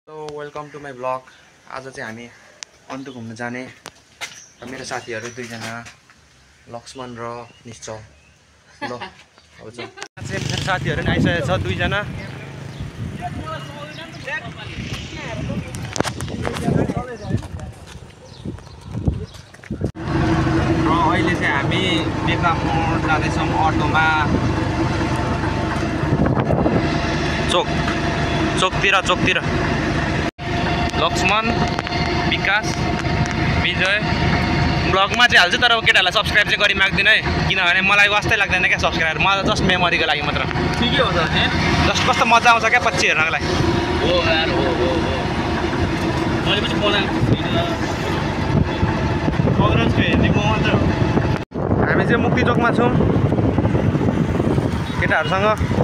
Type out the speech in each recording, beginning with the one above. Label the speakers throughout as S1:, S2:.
S1: Welcome to my blog. आज चाहिँ हामी अन्तु घुम्न जाने र मेरो साथीहरू दुईजना लक्ष्मण र निश्चल। ल अब चाहिँ मेरो साथीहरू पनि आइसकेको छ दुईजना। र अहिले चाहिँ हामी मेका मोड जाँदैछौँ अटोमा। चोकतिर लक्ष्मण, विकास, विजय ब्लगमा चाहिँ हाल्छु, तर केटाहरूलाई सब्सक्राइब चाहिँ गरी माग्दिनँ है, किनभने मलाई वास्तै लाग्दैन क्या सब्सक्राइबर। मलाई जस्ट मेमोरीको लागि मात्र ठिकै हो त नि। जस्ट कस्तो मजा आउँछ क्या पछि हेर्नको लागि। हो यार हो मैले पनि बनाएको कङ्ग्रेसको हेर्नेको मात्र हो। हामी चाहिँ मुक्ति चोकमा छौँ केटाहरूसँग।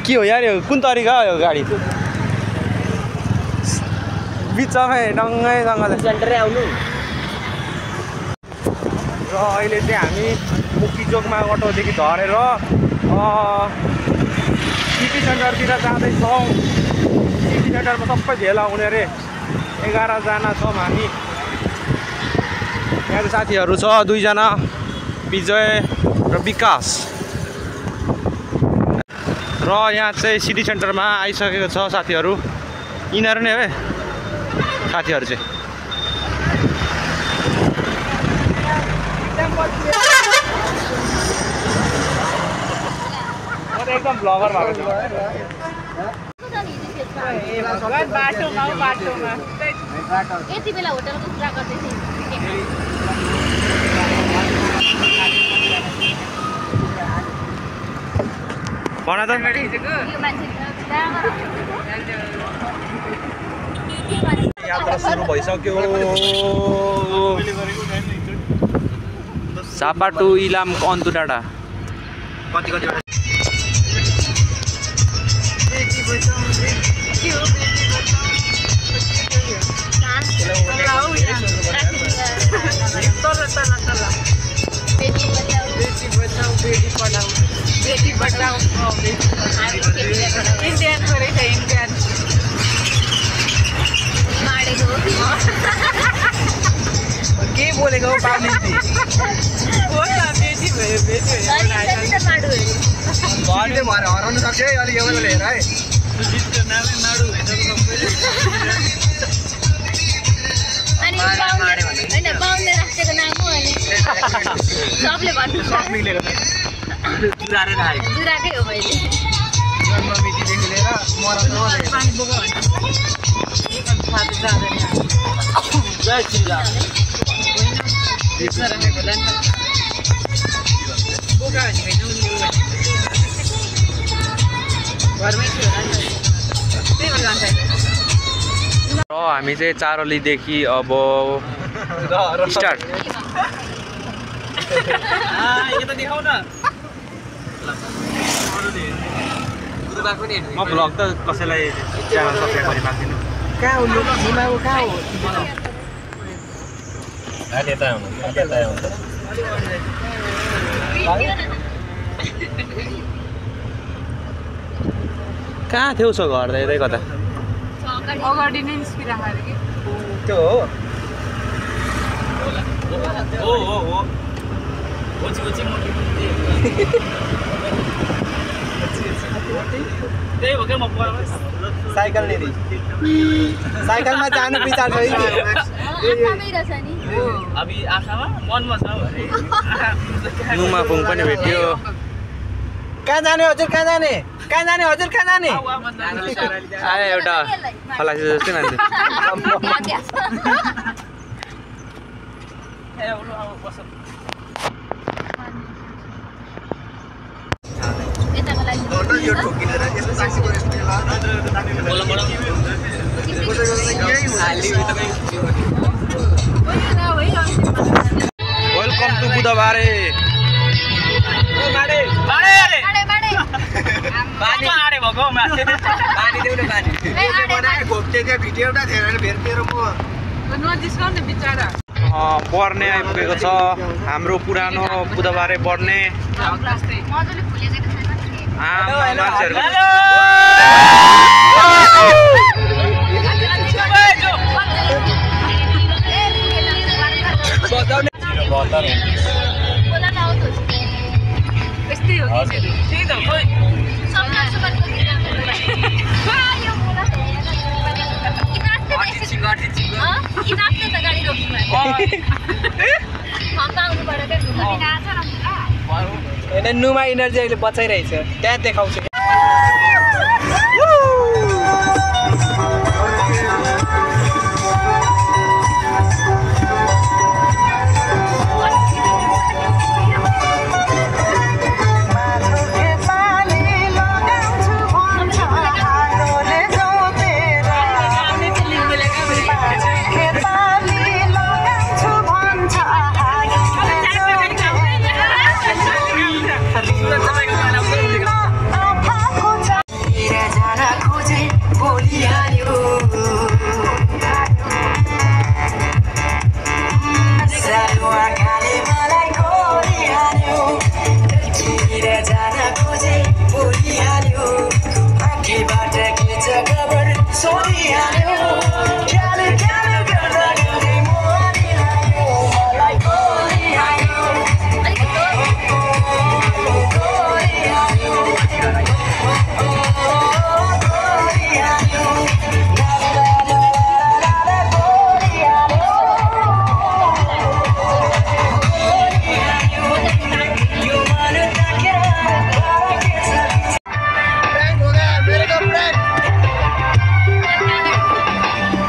S1: के हो यार, यो कुन तरिका हो यो गाडी? बिचमै डङ्गैसँगले सेन्टरै आउनु। र अहिले चाहिँ हामी मुक्ति चोकमा अटोदेखि झरेर सिटी सेन्टरतिर जाँदैछौँ। सिटी सेन्टरमा सबै भेला हुने अरे। 11 जना छौँ हामी। यहाँ साथीहरू छ दुईजना, विजय र विकास। र यहाँ चाहिँ सिटी सेन्टरमा आइसकेको छ साथीहरू। यिनीहरू नै हो साथीहरू चाहिँ। एकदम ब्लगर भएको छ।
S2: बाटोमा यति बेला होटलको कुरा गर्दै थिएँ।
S1: भन त यात्रा सुरु भइसक्यो। झापा टु इलाम अन्तु डाँडा। कति
S2: बेटी बचाओ इंडियन हो रही है। इंडियन
S1: के बोलेको बाबुले हराउनु सक्छ है। अलिक एउटा हेर है।
S2: जुराकै हो मैले।
S1: जन्ममितिदेखि लिएर मर्नु हामी चाहिँ चारोलीदेखि अब स्टार्ट। म ब्लग त कसैलाई च्यानल सब्सक्राइब गरी माग्दिनँ। कहाँ हो नुमाको कहाँ हो? कहाँ थियो उसो घर यतै कता?
S2: अगाडि नै निस्किराखेको कि
S1: त्यो हो। साइकल नहीं रही। साइकल में जाने विचार छ कि
S2: अभी आशामा मनमा छ भने
S1: नुमा पुङ पनि भेट्यो। कहाँ जाने हजुर? कहाँ जाने? कहाँ जाने हजुर? कहाँ जाने? आयो एउटा खलासी जस्तै मान्छे। वेलकम टु बुधबारे। पर्ने आइपुगेको छ हाम्रो पुरानो बुधबारे बढ्ने
S3: नुमा इनर्जी अहिले बचाइरहेछ त्यहाँ देखाउँछु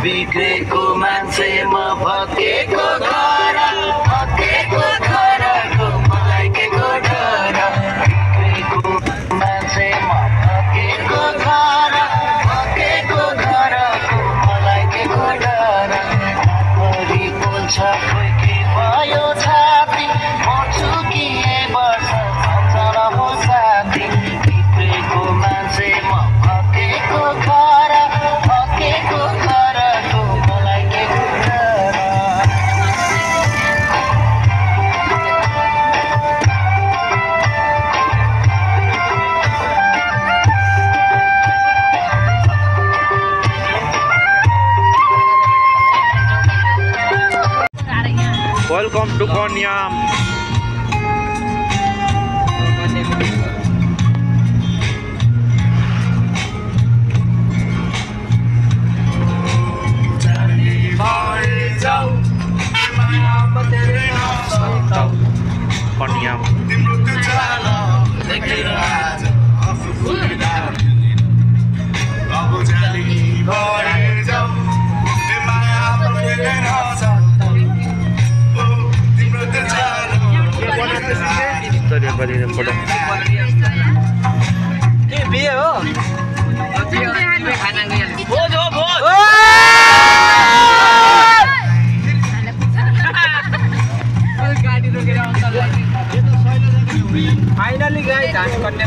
S4: बिग्रेको मान्छे म भकेको घर घरको मलाई के को डर बिग्रेको मान्छे म भकेको घरको मलाई के को डर भरि पोल्छ खोकी भयो छाती मर्छु कि वर्ष सम्झन हो साथी बिग्रेको मान्छे म भकेको घरको मलाई के को डर
S1: welcome to Kanyam Kanyam photo
S3: बिहे हो फाइनली गए घाँस कट्ने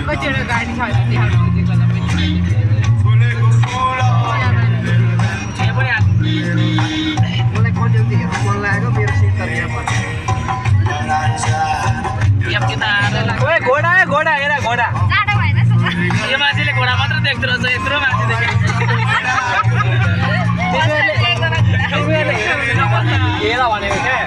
S5: कतिवटा गाडी छ भने देखाउनु मलाई कति हेर्नु मन लागेको मेरो सिट त यहाँ घोडा घोडा हेर घोडा यो मान्छेले घोडा मात्र देख्दो रहेछ यत्रो मान्छे हेर भनेको क्या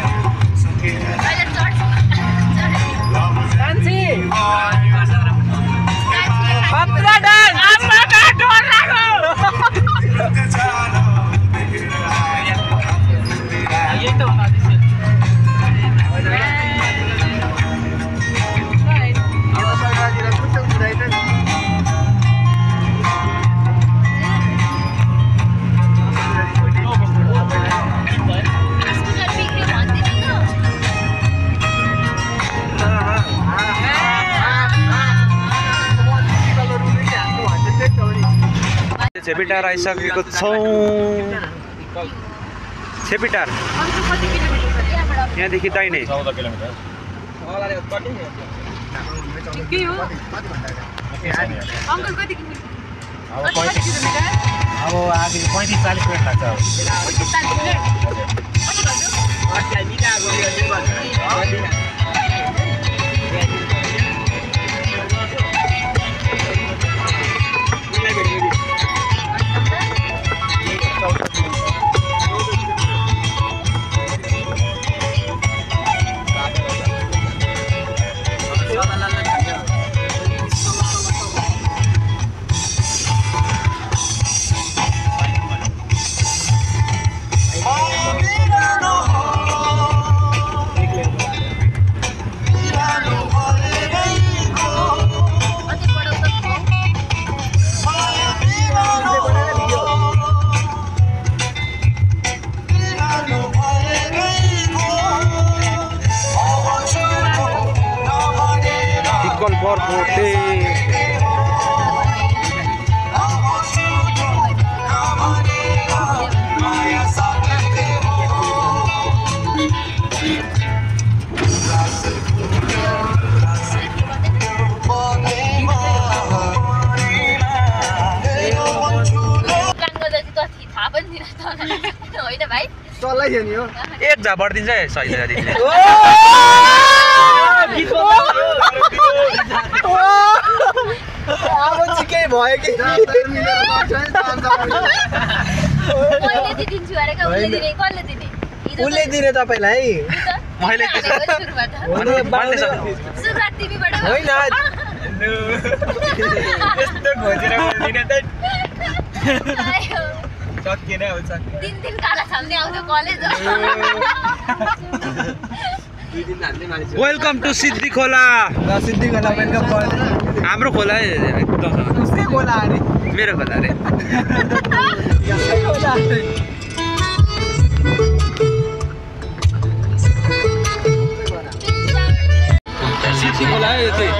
S1: छेपिटार आइसकेको छौँ। छेपिटार यहाँदेखि दाहिने
S5: 14 किलोमिटर।
S2: अङ्कल कति
S5: अब 35-40 मिनट लाग्छ।
S1: एक झापड दिन्छ है सही दिन्छ।
S3: अब चिकै भयो कि उसले दिने तपाईँलाई
S1: मैले
S3: होइन
S5: यस्तो खोजेर बोल्दिन त सकिएन हुन्छ।
S2: दिन काला छाम्ने आउँछ कलेज।
S1: वेलकम टु सिद्धि खोला।
S3: सिद्धि खोला वेलकम
S1: हाम्रो खोला एकदम
S3: उसकै खोला अरे
S1: मेरो खोला अरे। सिद्धि खोला यो चाहिँ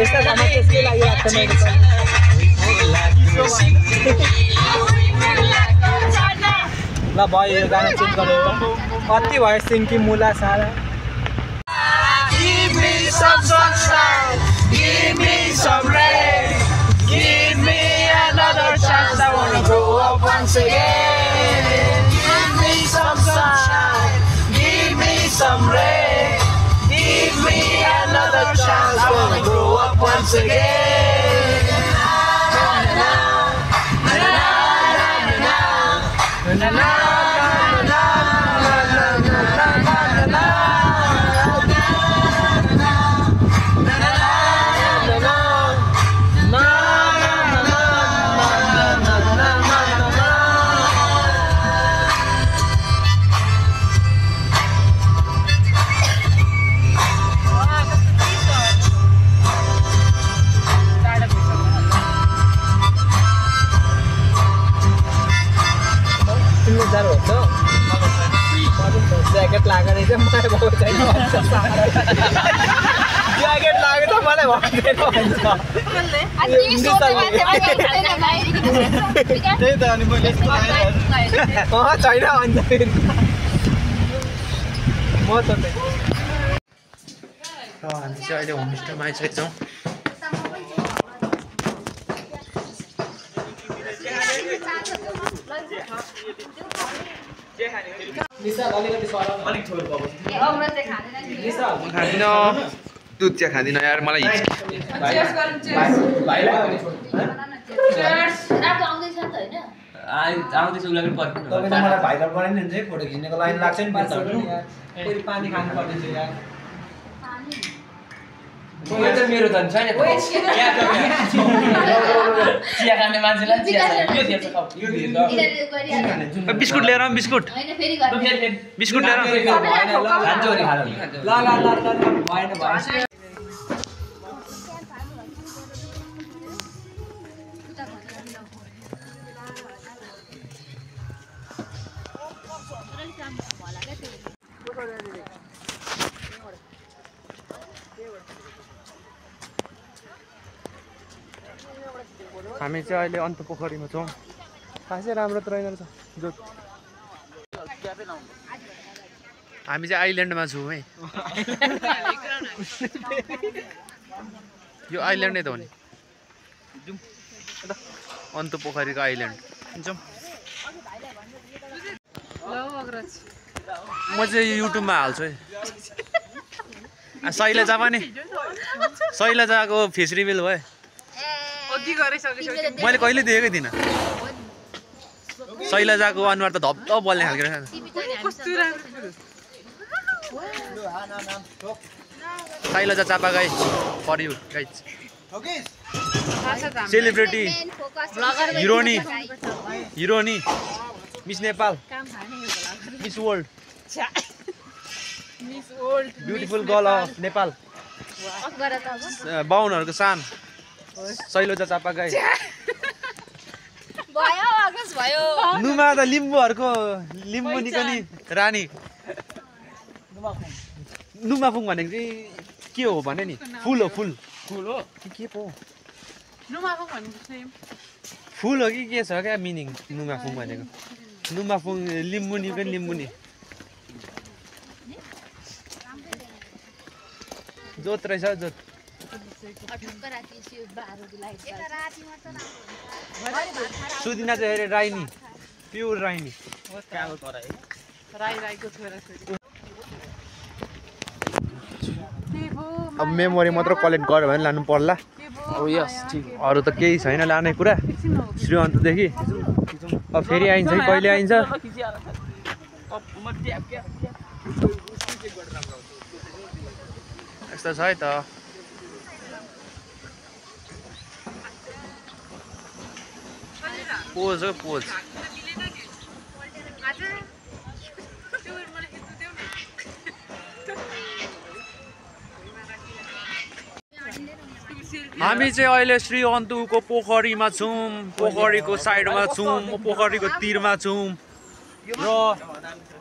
S3: यस्ता ठाउँमा त्यसकै लागि लाग्छ मैले ल भयो यो गाना चेन्ज गरेर कति भयो सिङ्की मुला सारा। Give me some sunshine, give me some rain, give me another chance, I wanna grow up once again. Give me some sunshine, give me some rain, give me another chance, I wanna grow up once again. Na na na na na na na na. Jacket लागेर चाहिँ मलाई भएको छैन jacket लाग्यो त मलाई भएको त्यही त अनि मैले छैन भन्छ फेरि म त
S1: हामी चाहिँ अहिले होमस्टेमा आइसकेको छौँ। खाँदिन दुध चिया खाँदिन यार मलाई
S5: आउँदैछ उसलाई पनि पर्खिनु।
S3: तपाईले मलाई भाइरल बनाइदिनु हुन्छ है फोटो खिच्नेको लाइन लाग्छ नि फेरि पानी खानु पर्दैछ यार।
S5: मेरो त छैन चिया खाने मान्छेलाई चिया यो दिएछ यो दिएछ
S1: बिस्कुट लिएर बिस्कुट बिस्कुट लिएर
S5: खान्छ अरे खानु
S3: ल भएन
S1: हामी चाहिँ अहिले अन्त पोखरीमा छौँ। खासै राम्रो त रहेन रहेछ जोत। हामी चाहिँ आइल्यान्डमा छौँ है। यो आइल्यान्ड नै त हो नि, अन्त पोखरीको आइल्यान्ड। म चाहिँ युट्युबमा हाल्छु है। शैलजा पनि, शैलजाको फेस रिभिल भयो। मैले कहिले देखेकै थिइनँ। शैलजाको अनुहार त धप्धप बल्ने खालको रहेछ। Shailaja Chapagain for you guys. Celebrity heroine, heroine Miss Nepal, Miss World, beautiful girl of Nepal, 52हरूको सान शैलजा चापागाई। नुमा त लिम्बूहरूको लिम्बू निकनी रानी। नुमाफुङ भनेको चाहिँ के हो भने नि, फुल हो। फुल फुल हो के पो नुमाफुङ भनेको? फुल हो कि के छ क्या मिनिङ नुमाफुङ भनेको? नुमाफुङ लिम्बुनी पनि लिम्बुनी। जोत रहेछ जोत। सुदिना चाहिँ अरे राइनी, प्योर राइनी। अब मेमोरी मात्र कलेक्ट गर्यो भने लानु पर्ला। अरू त केही छैन लाने कुरा श्रीअन्तदेखि। अब फेरि आइन्छ कि कहिले आइन्छ? यस्तो छ है त। पोज हो पोज। हामी चाहिँ अहिले श्रीअन्तुको पोखरीमा छौँ। पोखरीको साइडमा छौँ, म पोखरीको तिरमा छौँ र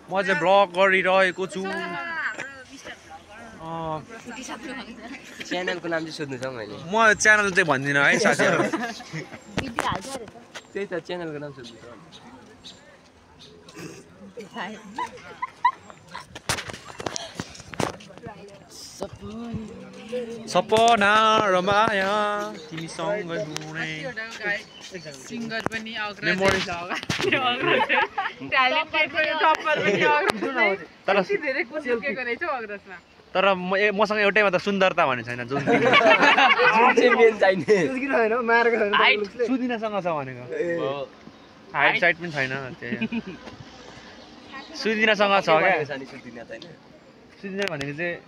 S1: म चाहिँ भ्लग गरिरहेको छु।
S5: च्यानलको नाम चाहिँ सोध्नु छ मैले।
S1: म च्यानल चाहिँ भन्दिनँ है साथीहरू।
S5: त्यही त च्यानलको नाम सोध्नु छ।
S1: सपना रमाया तिमीसँग हुने
S3: सिंगर पनि
S1: मेमोरी। तर मसँग एउटैमा त सुन्दरता भन्ने छैन। जुन सुदिनासँग छ भनेको, हाइट साइड पनि छैन। सुदिनासँग छ क्या। सुदिना भनेको चाहिँ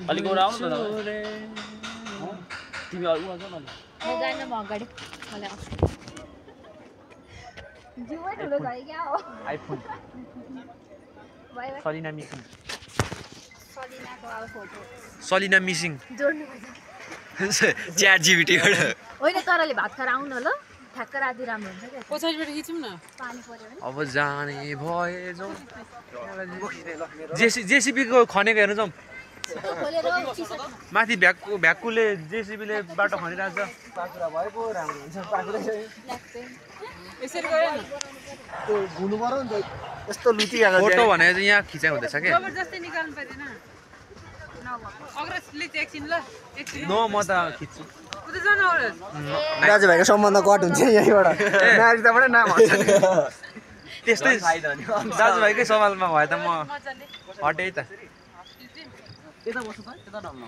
S5: अलिक ओर आउनु न तिमी। अरू आउँछ न
S1: iPhone. Salina missing, Salina missing chat जीपीटीबाट
S2: होइन। तरले भात खाएर आउन ल, ठ्याक्क राति राम्रो हुन्छ क्या।
S3: पछाडिबाट खिचौँ न।
S2: पानी पर्यो भने
S1: अब जाने भए जाउँ। जेसीबीको खनेको हेर्नु जाउँ।
S2: खोलेर
S1: माथि भ्याक्कुले जेसीबीले बाटो खनिरहेको छ।
S3: यसरी गयो न।
S5: घुम्नु पर्यो नि त। यस्तो लुटी गएको
S1: फोटो भनेको चाहिँ यहाँ खिचाइ हुँदैछ क्या।
S3: जबरजस्ती निकाल्नु पर्दैन। अग्रजले चाहिँ एकछिन ल, एकछिन।
S1: नो म त खिच्छु।
S3: उता जान अग्रज।
S5: दाजुभाइको सम्बन्ध कट हुन्छ यहीँबाट। नारिताबाट नाम हुन्छ।
S1: त्यस्तै दाजुभाइकै सवालमा भए त म हटेँ त।
S5: यता बस्नु त, यता नआउनु।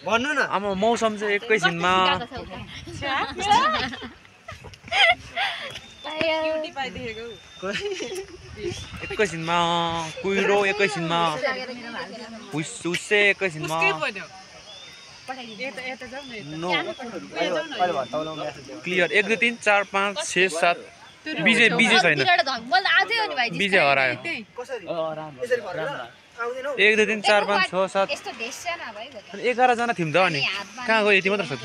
S1: भन्नु न। अब मौसम चाहिँ एकैछिनमा एकैछिनमा कुहिरो, एकैछिनमा हुस्से, एकैछिनमा क्लियर। 1 2 3 4 5 6 7 बिजे छैन। बिजे हरायो। 1 2 3 4 5 6 7 11 जना थियौँ त। अनि कहाँ गयो? यति मात्र छ त।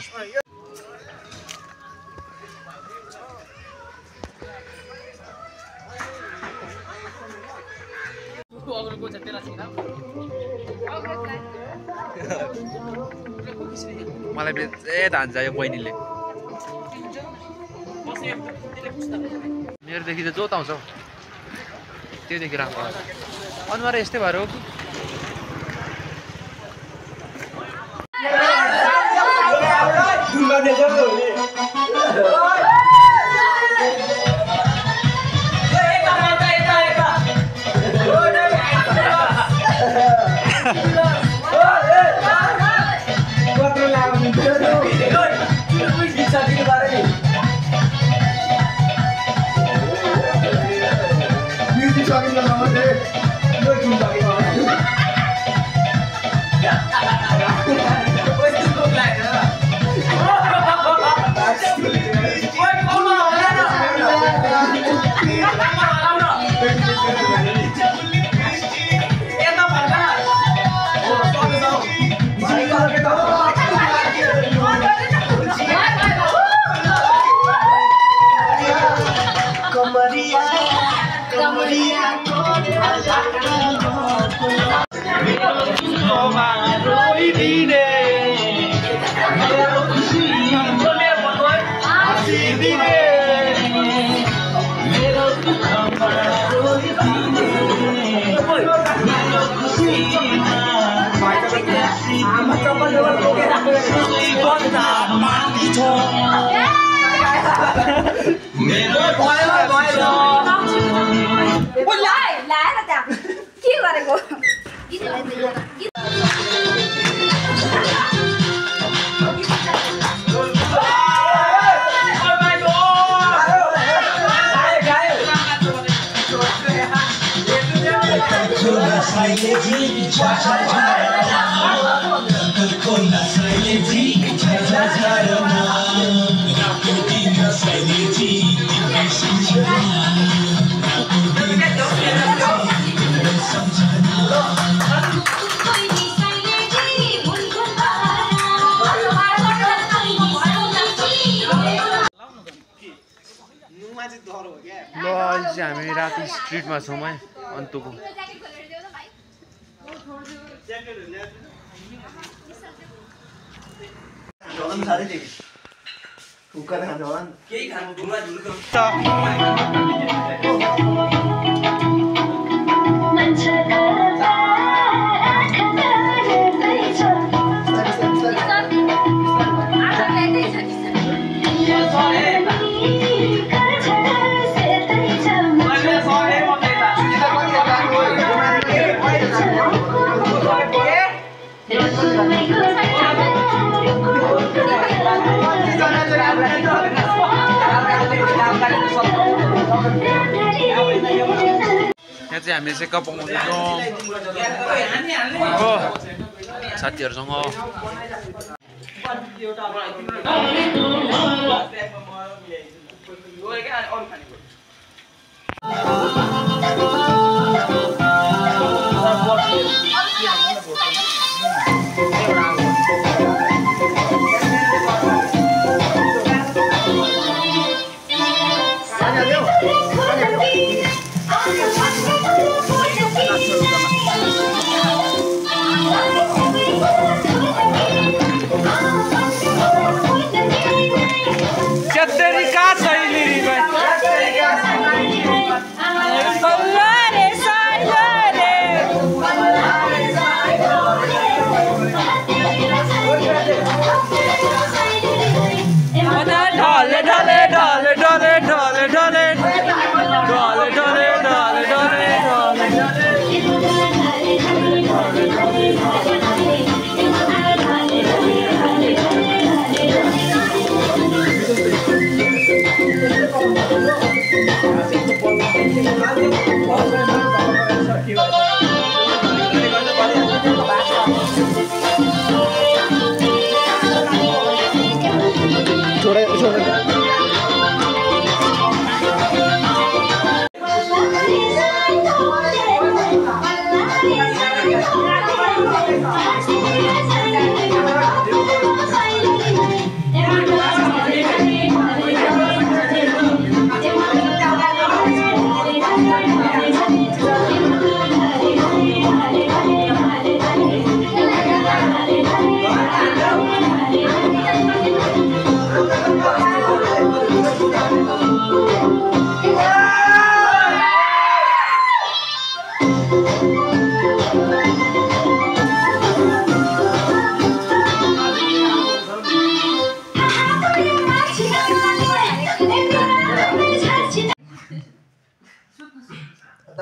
S1: मलाई बेचै धान्छ यो बहिनीले मेरोदेखि त जोत आउँछ त्योदेखि राम्रो अनुहार यस्तै भएर हो कि हामी राति स्ट्रिटमा छौँ है अन्तको यहाँ चाहिँ हामीले चाहिँ कप पाउँदैछौँ साथीहरूसँग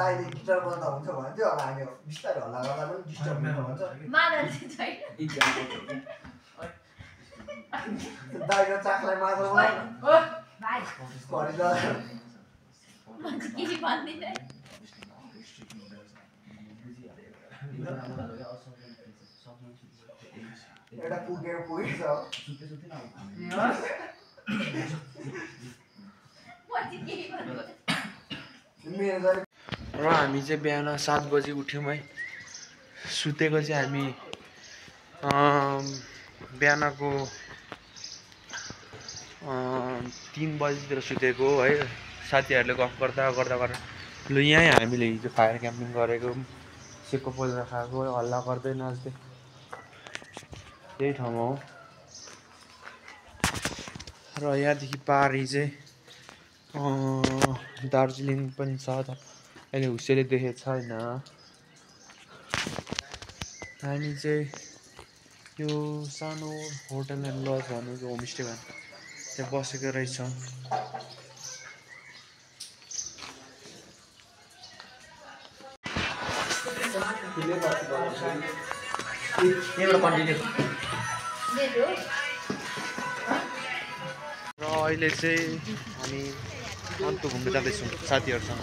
S3: अहिले गिटार बज्दा हुन्छ भन्थ्यो होला हामी बिस्तारै हल्ला गर्दा पनि डिस्टर्ब हुन्छ भन्छ
S2: मादल चाहिँ छैन
S3: दाइको चाखलाई मादल
S2: भाइ
S3: भनिदा
S2: म चाहिँ केही भन्दिनँ
S3: एउटा पुगेछ र हामी चाहिँ बिहान 7 बजी उठ्यौँ है सुतेको चाहिँ हामी बिहानको 3 बजीतिर सुतेको है साथीहरूले गफ गर्दा लु यहीँ हामीले हिजो फायर क्याम्पिङ गरेको सेको पोलेर खाएको हल्ला गर्दै नाच्दै त्यही ठाउँमा हो र यहाँदेखि पारी चाहिँ दार्जिलिङ पनि छ अहिले हुसेले देखेको छैन हामी चाहिँ यो सानो होटल एन्ड लज भनेको होमस्टे भन्छ त्यहाँ बसेको रहेछौँ र अहिले चाहिँ हामी अन्तु घुम्न जाँदैछौँ साथीहरूसँग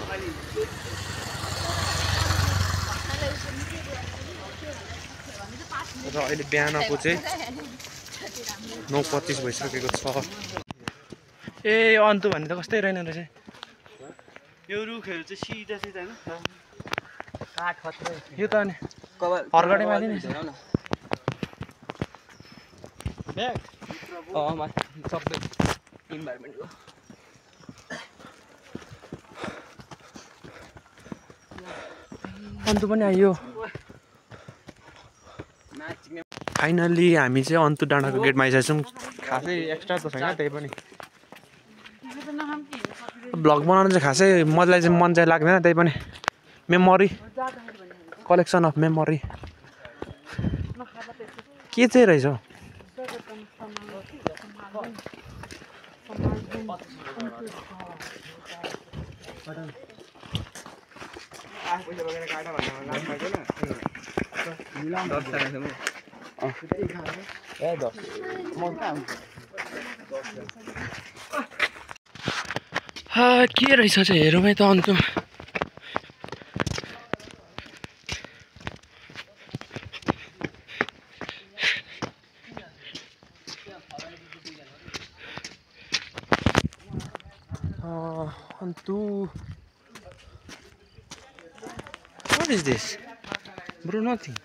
S3: र अहिले बिहानको चाहिँ 9:25 भइसकेको छ ए अन्तु भन्ने त कस्तै रहेन रहेछ
S5: यो रुखहरू चाहिँ सिधा सिधा हैन
S3: काठ खत्रै
S1: यो त अनि फर्कटै माथि नि
S5: ब्याग मा सबै इन्भाइरोमेन्टको
S1: अन्तु पनि आइयो फाइनल्ली हामी चाहिँ अन्तु डाँडाको गेटमा आइसकेछौँ खासै एक्स्ट्रा त छैन त्यही पनि भ्लग बनाउनु चाहिँ खासै मलाई चाहिँ मन चाहिँ लाग्दैन त्यही पनि मेमोरी कलेक्सन अफ मेमोरी के चाहिँ रहेछ हौ के रहेछ चाहिँ हेरौँ है त अन्त What is this? Bro, nothing.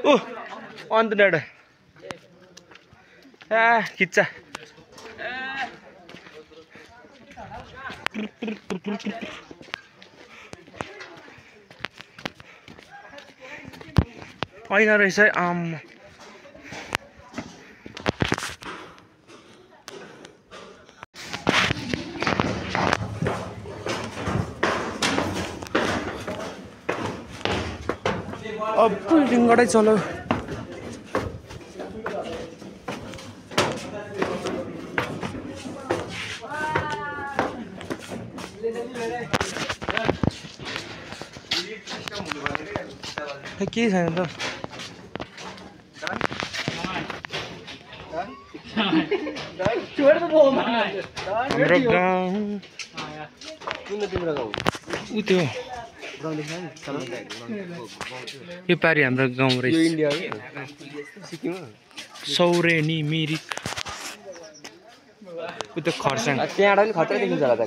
S1: Oh, on the ladder. Ah, kitcha. Why not? I say अब रिङगडै चल्यो के छैन त हाम्रो गाउँ उ त्यो यो पारि हाम्रो गाउँ रहेछ सौरेनी मिरिक उ त्यो खरसाङ
S5: त्यहाँबाट पनि खतरा देखिन्छ होला त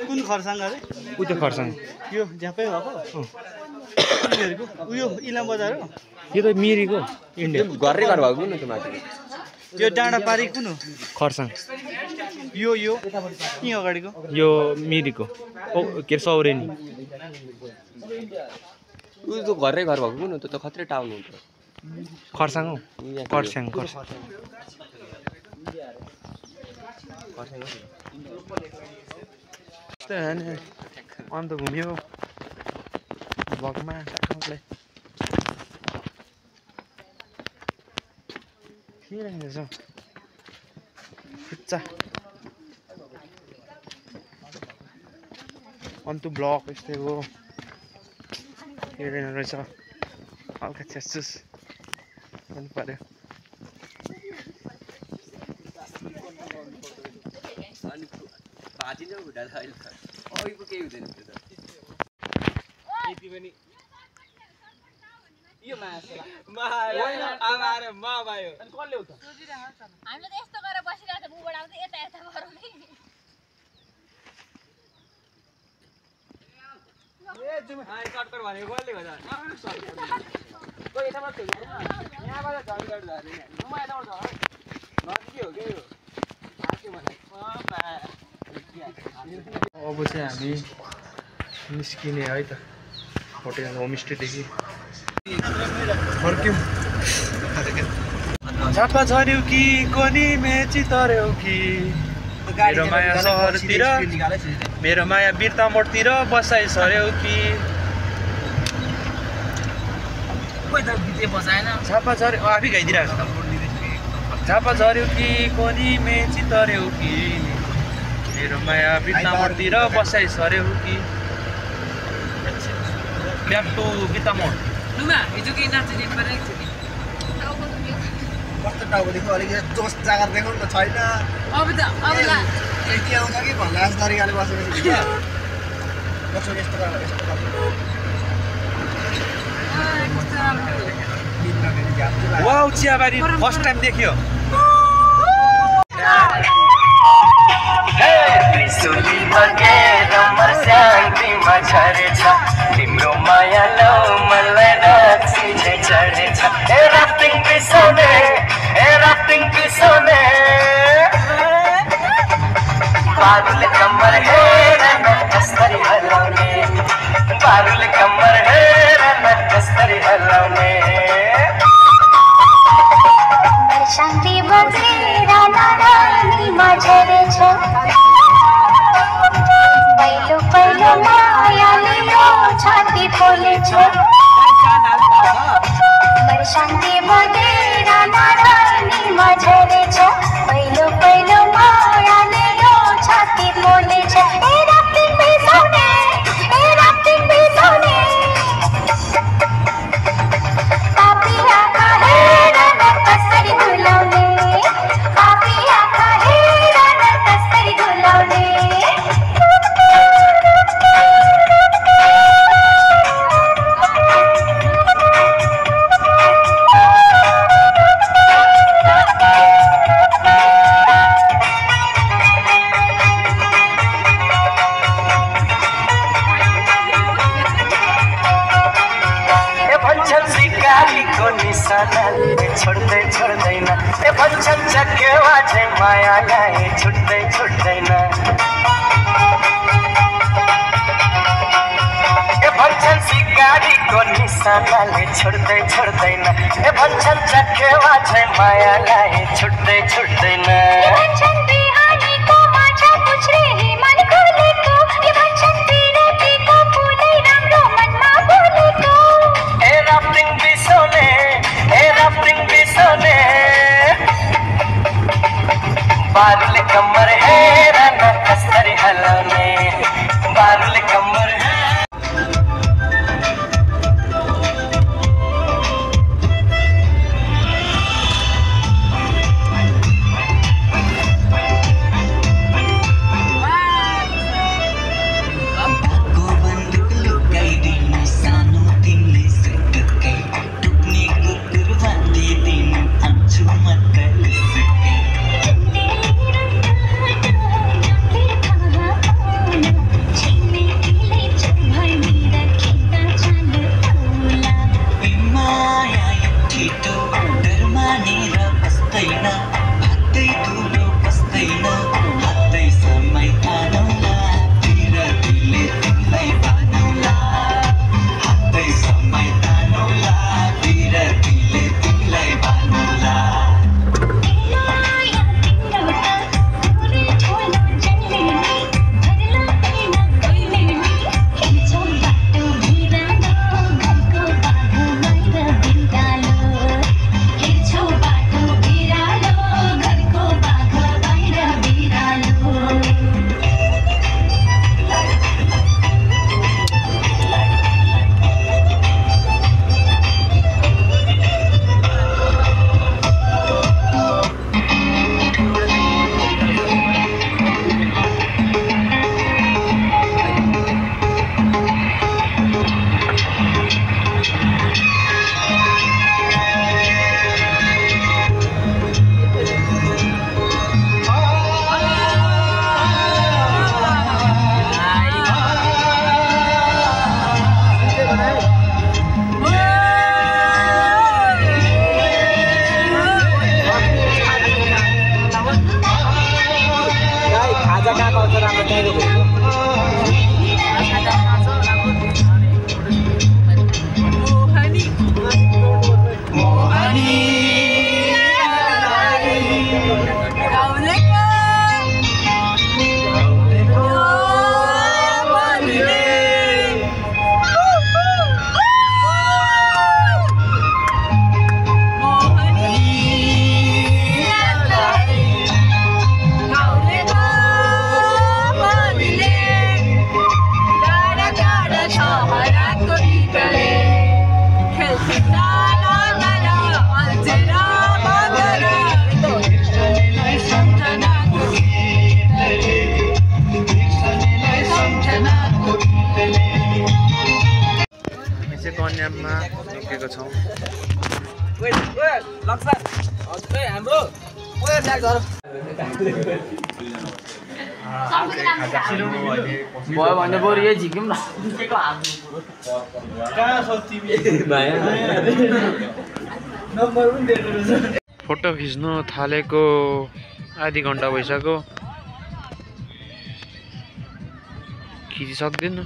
S6: कुन खरसाङ अरे
S1: उ त्यो खरसाङ
S6: यो झ्यापै भएको उयो इलाम बजार हो
S1: यो त मिरिक हो इन्डिया
S5: घरै घर भएको नि त्यो माथि
S6: यो डाँडा पारी कुन हो
S1: खरसाङ
S6: यो यहीँ अगाडिको
S1: यो मिरिक हो ओ के अरे सौरेनी
S5: उयो त घरै घर भएको नि त्यो त खत्रै टाउन हुन्छ
S1: खरसाङ हो खरसाङ अन्त घुम्यो भगमा ठाउँलाई के रहेछ खुच्चा अन्तु ब्लक यस्तै हो हेरेन रहेछ हल्का छ्यासुस गर्नु पर्यो
S2: हामीले त यस्तो गरेर बसिरहेको छ बुबाट आउँदै यता यता गरौँ नि
S1: अब चाहिँ हामी निस्किने है त होटेल होमस्टेदेखि फर्क्यौँ झापा झऱ्यौ कि कोनी मेची तर्यौ कि मेरो माया सहरतिर मेरो माया बिर्ता मोडतिर बसाइ सर्यौ कि झापा झऱ्यो आफै गाइदिरहेको छ झापा झऱ्यौ कि कोनी मेची तर्यौ कि मेरो माया बिर्ता मोडतिर बसाइ सर्यौ कि ब्याक टु बिर्ता मोड
S3: कस्तो टाउकोदेखि अलिकति जोस जागर देखाउनु त छैन के आउँछ कि भन्दा जस्तो तरिकाले बसेपछि कस्तो यस्तो
S1: वाउ चियाबारी फर्स्ट टाइम देख्यो
S4: तिम्रो माया लो मलाई रक्सी चढेछ ए राफ्टिङ पिसोने बारुले कम्मर हेर न कसरी हलाउने बारुले कम्मर हेर न कसरी हलाउने
S7: शान्ति बजेर नारायणीमा झरेछ पहिलो पहिलो मायाले यो छाती खोलेछ शान्ति बजेर नारायणीमा झरेछ पहिलो पहिलो मायाले यो छाती खोलेछ ए राफ्टिङ बिसाउने पापी आँखा हेर न कसरी भुलाउने पापी आँखा हेर न कसरी भुलाउने
S4: छोड्दैन ए भन्छन् चकेवा चाहिँ मायालाई छुट्दैन ए भन्छन् सिकारीको निशानाले छोड्दैन ए भन्छन् चकेवा चाहिँ मायालाई छुट्दैन बारुले कम्मर हेर न कसरी हलाउने बारुले कम्मर
S1: पन्याममा रोकेको छौँ।
S5: भयो भने बरु यही झिक्यौँ न।
S1: फोटो खिच्नु थालेको आधी घन्टा भइसक्यो, खिचिसक्दिनँ।